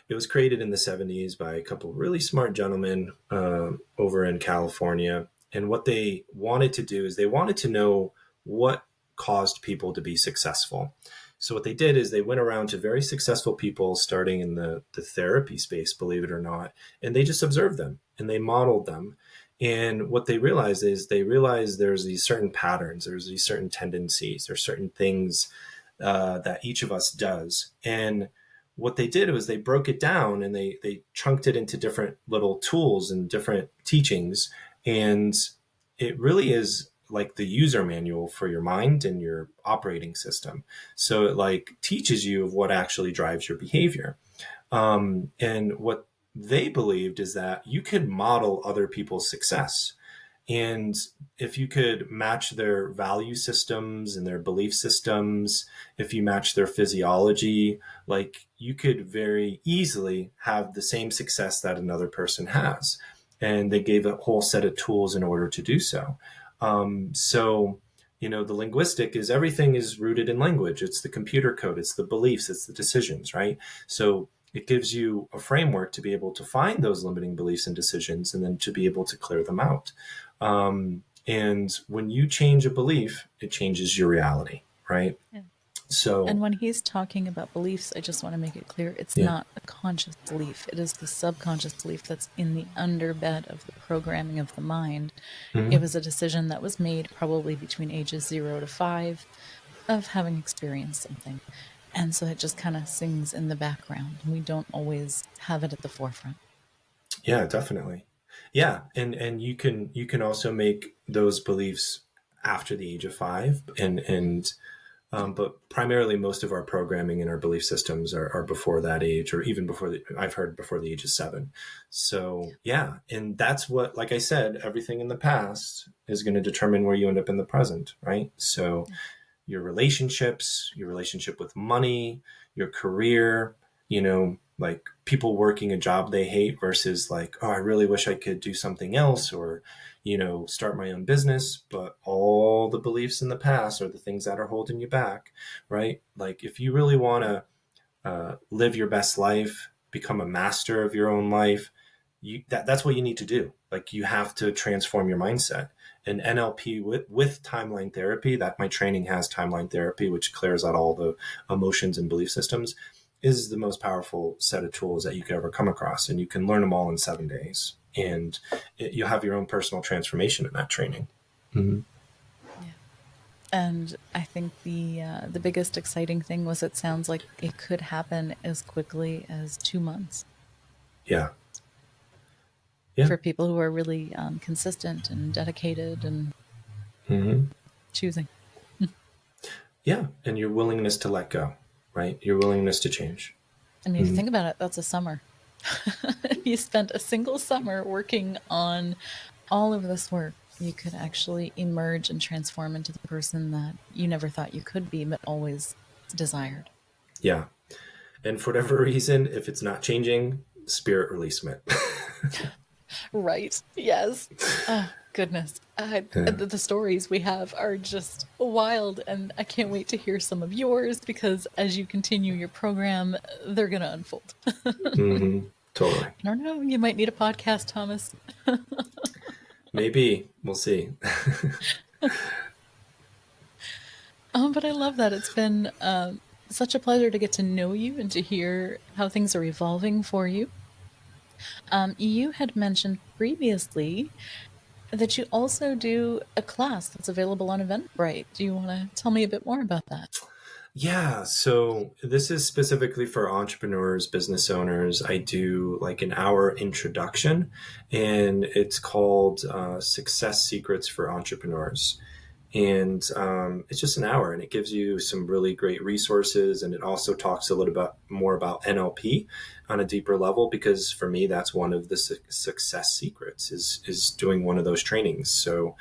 It was created in the 70s by a couple of really smart gentlemen over in California. And what they wanted to do is they wanted to know what caused people to be successful. So what they did is they went around to very successful people starting in the therapy space, believe it or not, and they just observed them and they modeled them. And what they realized is there's these certain patterns, there's these certain tendencies, there's certain things that each of us does. And what they did was they broke it down and they chunked it into different little tools and different teachings. And it really is like the user manual for your mind and your operating system. So it like teaches you of what actually drives your behavior. And what they believed is that you could model other people's success. And if you could match their value systems and their belief systems, if you match their physiology, like you could very easily have the same success that another person has. And they gave a whole set of tools in order to do so. So, you know, the linguistic is everything is rooted in language. It's the computer code, it's the beliefs, it's the decisions, right? So it gives you a framework to be able to find those limiting beliefs and decisions and then to be able to clear them out. And when you change a belief, it changes your reality, right? Yeah. So, And when he's talking about beliefs, I just want to make it clear, it's not a conscious belief. It is the subconscious belief that's in the underbed of the programming of the mind. mm-hmm. It was a decision that was made probably between ages 0 to 5 of having experienced something. And so it just kind of sings in the background. We don't always have it at the forefront. Yeah, definitely. Yeah. And you can also make those beliefs after the age of 5 and But primarily, most of our programming and our belief systems are before that age, or even before I've heard before the age of 7. So yeah, and that's what, like I said, everything in the past is going to determine where you end up in the present, right? So your relationships, your relationship with money, your career, like people working a job they hate versus like, oh, I really wish I could do something else, or, start my own business. But all the beliefs in the past are the things that are holding you back, right? Like if you really want to live your best life, become a master of your own life, that's what you need to do. Like you have to transform your mindset. And NLP with Timeline Therapy, that my training has Timeline Therapy, which clears out all the emotions and belief systems, is the most powerful set of tools that you could ever come across. And you can learn them all in 7 days. And you'll have your own personal transformation in that training. Mm-hmm. Yeah. And I think the biggest exciting thing was it sounds like it could happen as quickly as 2 months. Yeah. For people who are really consistent and dedicated and choosing. Yeah. And your willingness to let go, right? Your willingness to change. I mean, if you think about it, that's a summer. If you spent a single summer working on all of this work, you could actually emerge and transform into the person that you never thought you could be, but always desired. Yeah. And for whatever reason, if it's not changing, spirit releasement. Right. Yes. Oh, goodness. The stories we have are just wild, and I can't wait to hear some of yours, because as you continue your program, they're going to unfold. Totally. I don't know. You might need a podcast, Thomas. Maybe. We'll see. But I love that. It's been such a pleasure to get to know you and to hear how things are evolving for you. You had mentioned previously that you also do a class that's available on Eventbrite. Do you want to tell me a bit more about that? Yeah, so this is specifically for entrepreneurs, business owners. I do like an hour introduction, and it's called Success Secrets for Entrepreneurs. And it's just an hour, and it gives you some really great resources. And it also talks a little bit more about NLP on a deeper level, because for me, that's one of the success secrets is doing one of those trainings. So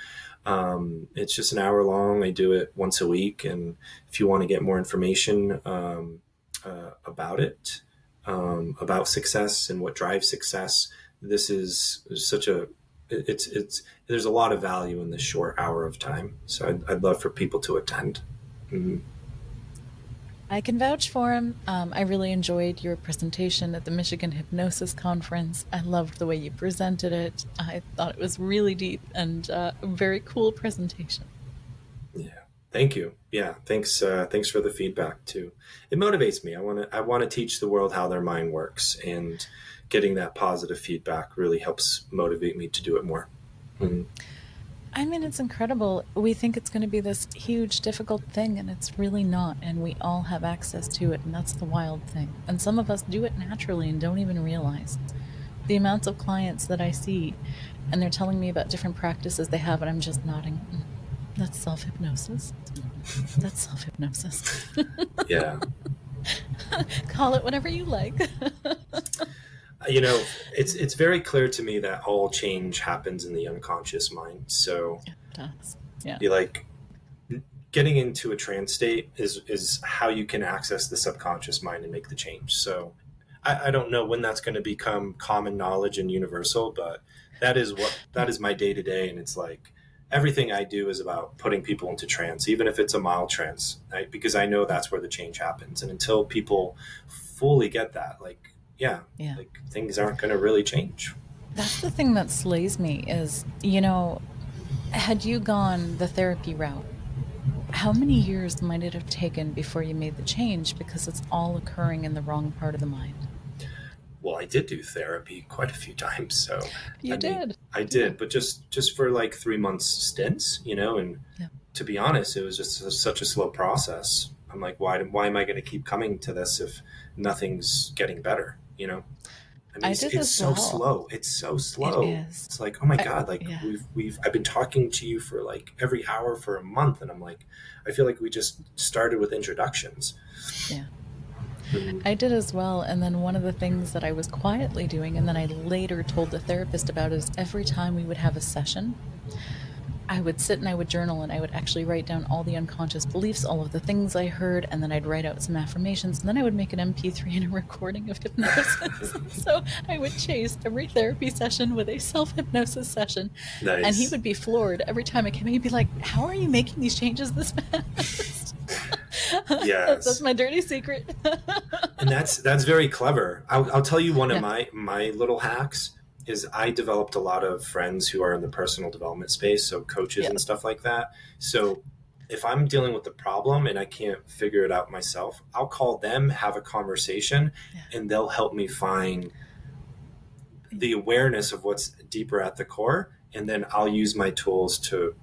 it's just an hour long. I do it once a week. And if you want to get more information about it, about success and what drives success, this is such a there's a lot of value in this short hour of time. So I'd love for people to attend. Mm-hmm. I can vouch for him. I really enjoyed your presentation at the Michigan Hypnosis Conference. I loved the way you presented it. I thought it was really deep and a very cool presentation. Yeah, thank you. Yeah, thanks. Thanks for the feedback too. It motivates me. I want to teach the world how their mind works, and getting that positive feedback really helps motivate me to do it more. Mm-hmm. I mean, it's incredible. We think it's going to be this huge, difficult thing, and it's really not. And we all have access to it, and that's the wild thing. And some of us do it naturally and don't even realize. The amounts of clients that I see, and they're telling me about different practices they have, and I'm just nodding. That's self-hypnosis. That's self-hypnosis. Yeah. Call it whatever you like. It's very clear to me that all change happens in the unconscious mind. So it does. Yeah. You like getting into a trance state is how you can access the subconscious mind and make the change. So I don't know when that's going to become common knowledge and universal, but that is my day to day. And it's like everything I do is about putting people into trance, even if it's a mild trance, right? Because I know that's where the change happens. And until people fully get that, like things aren't going to really change. That's the thing that slays me is, had you gone the therapy route, how many years might it have taken before you made the change? Because it's all occurring in the wrong part of the mind. Well, I did do therapy quite a few times. So I did, but just for like 3 months stints, and to be honest, it was just such a slow process. I'm like, why am I going to keep coming to this if nothing's getting better? I mean, did it's as so well. slow. It's so It slow. is. It's like, oh my I, God, like yeah. I've been talking to you for like every hour for a month. And I'm like, I feel like we just started with introductions. Yeah. Mhm. I did as well. And then one of the things that I was quietly doing, and then I later told the therapist about, is every time we would have a session, I would sit and I would journal and I would actually write down all the unconscious beliefs, all of the things I heard, and then I'd write out some affirmations, and then I would make an MP3 and a recording of hypnosis. So I would chase every therapy session with a self-hypnosis session, and he Nice. would be floored every time I came in. He'd be like, "How are you making these changes this fast?" That's Yes. my dirty secret. And that's very clever. I'll tell you one of Yeah. my little hacks is I developed a lot of friends who are in the personal development space, so coaches Yeah. and stuff like that. So if I'm dealing with the problem and I can't figure it out myself, I'll call them, have a conversation, Yeah. and they'll help me find the awareness of what's deeper at the core, and then I'll use my tools to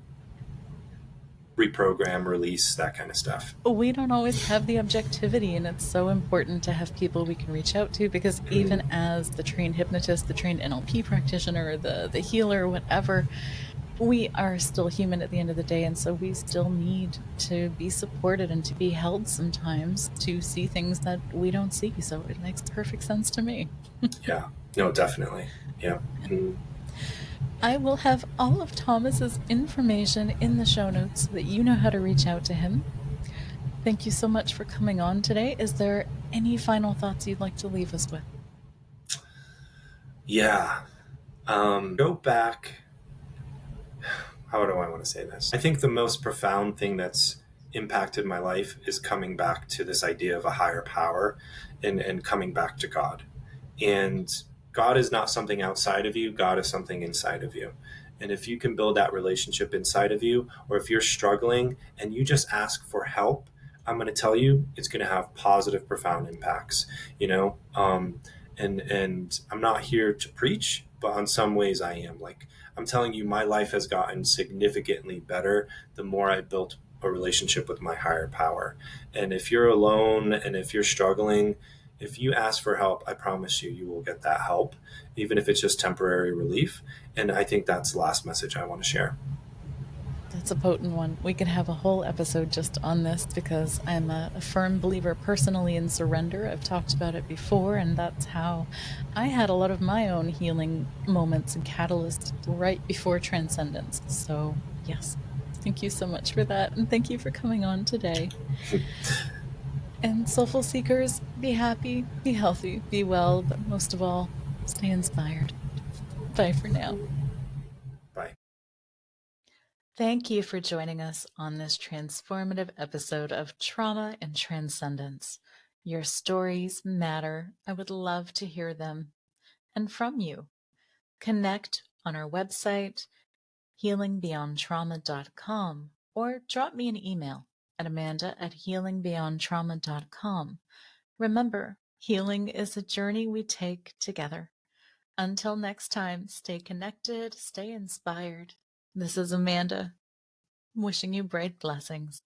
reprogram, release, that kind of stuff. We don't always have the objectivity, and it's so important to have people we can reach out to, because even as the trained hypnotist, the trained NLP practitioner, the healer, whatever, we are still human at the end of the day, and so we still need to be supported and to be held sometimes to see things that we don't see. So it makes perfect sense to me. Yeah, no, definitely. Yeah. Mm. I will have all of Thomas's information in the show notes so that you know how to reach out to him. Thank you so much for coming on today. Is there any final thoughts you'd like to leave us with? Yeah. Go back. How do I want to say this? I think the most profound thing that's impacted my life is coming back to this idea of a higher power, and coming back to God. And God is not something outside of you, God is something inside of you. And if you can build that relationship inside of you, or if you're struggling and you just ask for help, I'm going to tell you it's going to have positive, profound impacts. You know, and I'm not here to preach, but on some ways I am. Like, I'm telling you, my life has gotten significantly better the more I built a relationship with my higher power. And if you're alone and if you're struggling, if you ask for help, I promise you, you will get that help, even if it's just temporary relief. And I think that's the last message I want to share. That's a potent one. We could have a whole episode just on this, because I'm a firm believer personally in surrender. I've talked about it before, and that's how I had a lot of my own healing moments and catalysts right before transcendence. So, yes, thank you so much for that, and thank you for coming on today. And soulful seekers, be happy, be healthy, be well, but most of all, stay inspired. Bye for now. Bye. Thank you for joining us on this transformative episode of Trauma and Transcendence. Your stories matter. I would love to hear them and from you. Connect on our website, healingbeyondtrauma.com, or drop me an email at amanda@healingbeyondtrauma.com. Remember, healing is a journey we take together. Until next time, stay connected, stay inspired. This is Amanda, wishing you bright blessings.